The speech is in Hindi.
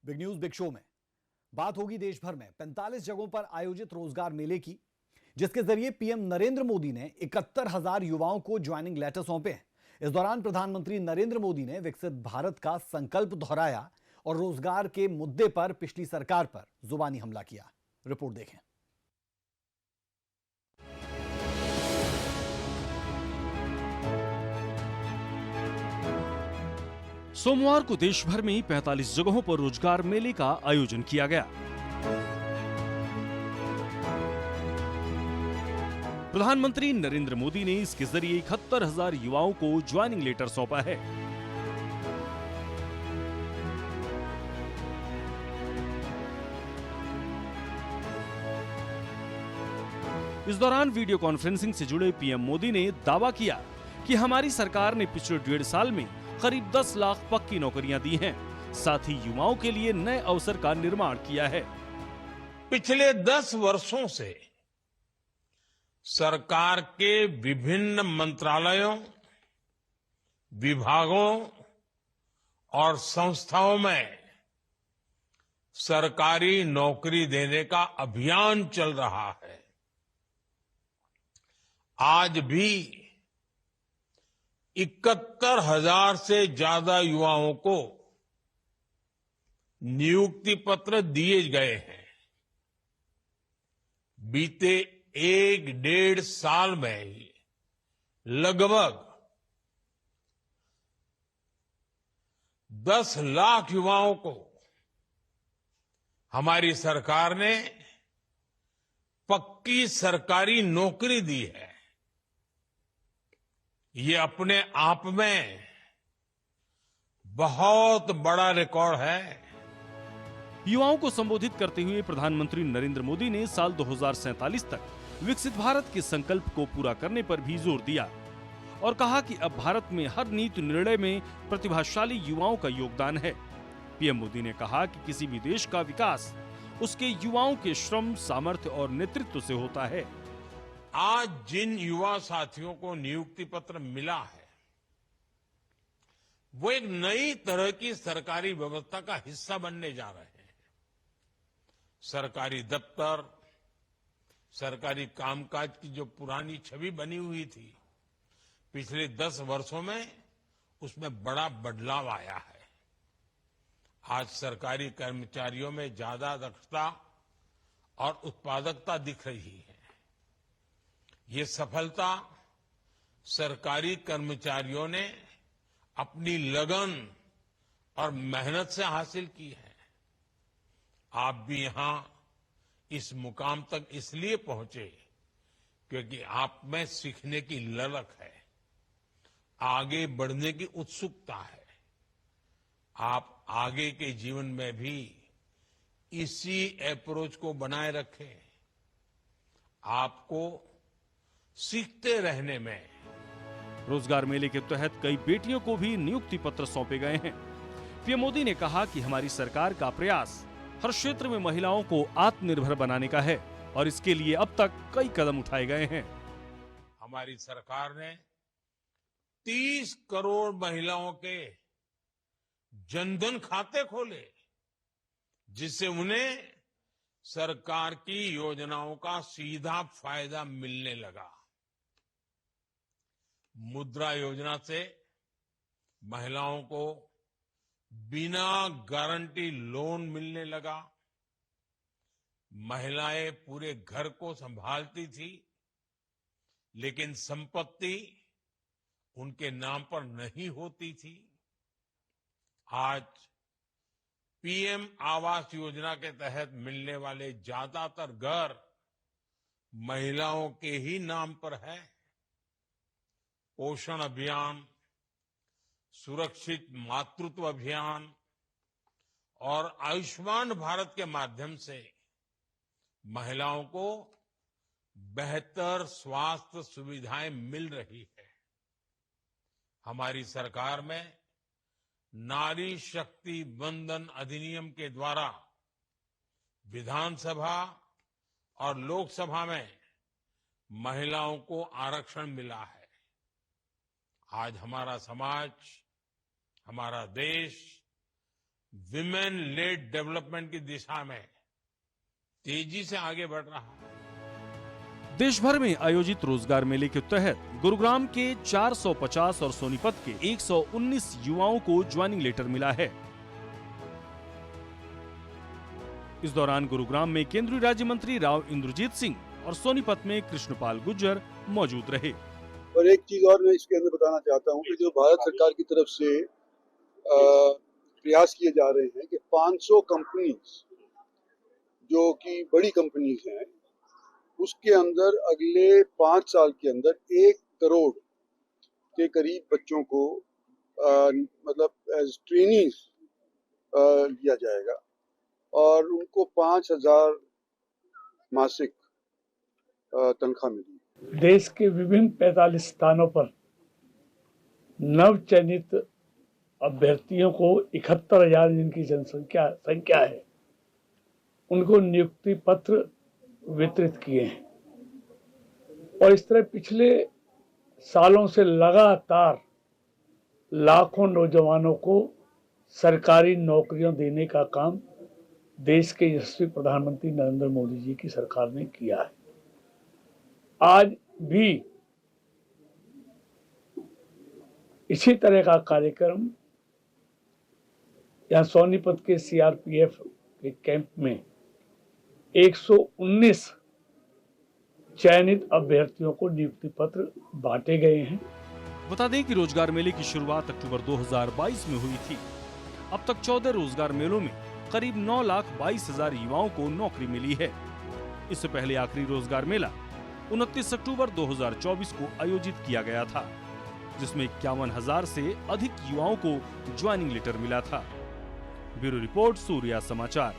बिग न्यूज बिग शो में बात होगी देश भर में 45 जगहों पर आयोजित रोजगार मेले की, जिसके जरिए पीएम नरेंद्र मोदी ने 71,000 युवाओं को ज्वाइनिंग लेटर सौंपे हैं। इस दौरान प्रधानमंत्री नरेंद्र मोदी ने विकसित भारत का संकल्प दोहराया और रोजगार के मुद्दे पर पिछली सरकार पर जुबानी हमला किया। रिपोर्ट देखें। सोमवार को देश भर में 45 जगहों पर रोजगार मेले का आयोजन किया गया। प्रधानमंत्री नरेंद्र मोदी ने इसके जरिए 71,000 युवाओं को ज्वाइनिंग लेटर सौंपा है। इस दौरान वीडियो कॉन्फ्रेंसिंग से जुड़े पीएम मोदी ने दावा किया कि हमारी सरकार ने पिछले 1.5 साल में करीब 10 लाख पक्की नौकरियां दी हैं, साथ ही युवाओं के लिए नए अवसर का निर्माण किया है। पिछले 10 वर्षों से सरकार के विभिन्न मंत्रालयों, विभागों और संस्थाओं में सरकारी नौकरी देने का अभियान चल रहा है। आज भी 71,000 से ज्यादा युवाओं को नियुक्ति पत्र दिए गए हैं। बीते 1-1.5 साल में ही लगभग 10 लाख युवाओं को हमारी सरकार ने पक्की सरकारी नौकरी दी है। ये अपने आप में बहुत बड़ा रिकॉर्ड है। युवाओं को संबोधित करते हुए प्रधानमंत्री नरेंद्र मोदी ने साल 2047 तक विकसित भारत के संकल्प को पूरा करने पर भी जोर दिया और कहा कि अब भारत में हर नीति निर्णय में प्रतिभाशाली युवाओं का योगदान है। पीएम मोदी ने कहा कि किसी भी देश का विकास उसके युवाओं के श्रम, सामर्थ्य और नेतृत्व से होता है। आज जिन युवा साथियों को नियुक्ति पत्र मिला है, वो एक नई तरह की सरकारी व्यवस्था का हिस्सा बनने जा रहे हैं। सरकारी दफ्तर, सरकारी कामकाज की जो पुरानी छवि बनी हुई थी, पिछले 10 वर्षों में उसमें बड़ा बदलाव आया है। आज सरकारी कर्मचारियों में ज्यादा दक्षता और उत्पादकता दिख रही है। ये सफलता सरकारी कर्मचारियों ने अपनी लगन और मेहनत से हासिल की है। आप भी यहां इस मुकाम तक इसलिए पहुंचे क्योंकि आप में सीखने की ललक है, आगे बढ़ने की उत्सुकता है। आप आगे के जीवन में भी इसी अप्रोच को बनाए रखें। आपको सीखते रहने में। रोजगार मेले के तहत कई बेटियों को भी नियुक्ति पत्र सौंपे गए हैं। पीएम मोदी ने कहा कि हमारी सरकार का प्रयास हर क्षेत्र में महिलाओं को आत्मनिर्भर बनाने का है और इसके लिए अब तक कई कदम उठाए गए हैं। हमारी सरकार ने 30 करोड़ महिलाओं के जनधन खाते खोले, जिससे उन्हें सरकार की योजनाओं का सीधा फायदा मिलने लगा। मुद्रा योजना से महिलाओं को बिना गारंटी लोन मिलने लगा। महिलाएं पूरे घर को संभालती थी, लेकिन संपत्ति उनके नाम पर नहीं होती थी। आज पीएम आवास योजना के तहत मिलने वाले ज्यादातर घर महिलाओं के ही नाम पर है। पोषण अभियान, सुरक्षित मातृत्व अभियान और आयुष्मान भारत के माध्यम से महिलाओं को बेहतर स्वास्थ्य सुविधाएं मिल रही है। हमारी सरकार में नारी शक्ति वंदन अधिनियम के द्वारा विधानसभा और लोकसभा में महिलाओं को आरक्षण मिला है। आज हमारा समाज, हमारा देश विमेन लेड डेवलपमेंट की दिशा में तेजी से आगे बढ़ रहा है। देश भर में आयोजित रोजगार मेले के तहत गुरुग्राम के 450 और सोनीपत के 119 युवाओं को ज्वाइनिंग लेटर मिला है। इस दौरान गुरुग्राम में केंद्रीय राज्य मंत्री राव इंद्रजीत सिंह और सोनीपत में कृष्णपाल गुर्जर मौजूद रहे। और एक चीज और मैं इसके अंदर बताना चाहता हूँ कि जो भारत सरकार की तरफ से प्रयास किए जा रहे हैं कि 500 कंपनीज जो कि बड़ी कंपनीज हैं, उसके अंदर अगले 5 साल के अंदर 1 करोड़ के करीब बच्चों को मतलब एज ट्रेनीज लिया जाएगा और उनको 5,000 मासिक तनख्वाह मिलेगी। देश के विभिन्न 45 स्थानों पर नव चयनित अभ्यर्थियों को 71,000 जिनकी संख्या है, उनको नियुक्ति पत्र वितरित किए हैं। और इस तरह पिछले सालों से लगातार लाखों नौजवानों को सरकारी नौकरियां देने का काम देश के यशस्वी प्रधानमंत्री नरेंद्र मोदी जी की सरकार ने किया है। आज भी इसी तरह का कार्यक्रम यहाँ सोनीपत के सीआरपीएफ के कैंप में 119 चयनित अभ्यर्थियों को नियुक्ति पत्र बांटे गए हैं। बता दें कि रोजगार मेले की शुरुआत अक्टूबर 2022 में हुई थी। अब तक 14 रोजगार मेलों में करीब 9,22,000 युवाओं को नौकरी मिली है। इससे पहले आखिरी रोजगार मेला 29 अक्टूबर 2024 को आयोजित किया गया था, जिसमें 51,000 से अधिक युवाओं को ज्वाइनिंग लेटर मिला था। ब्यूरो रिपोर्ट, सूर्या समाचार।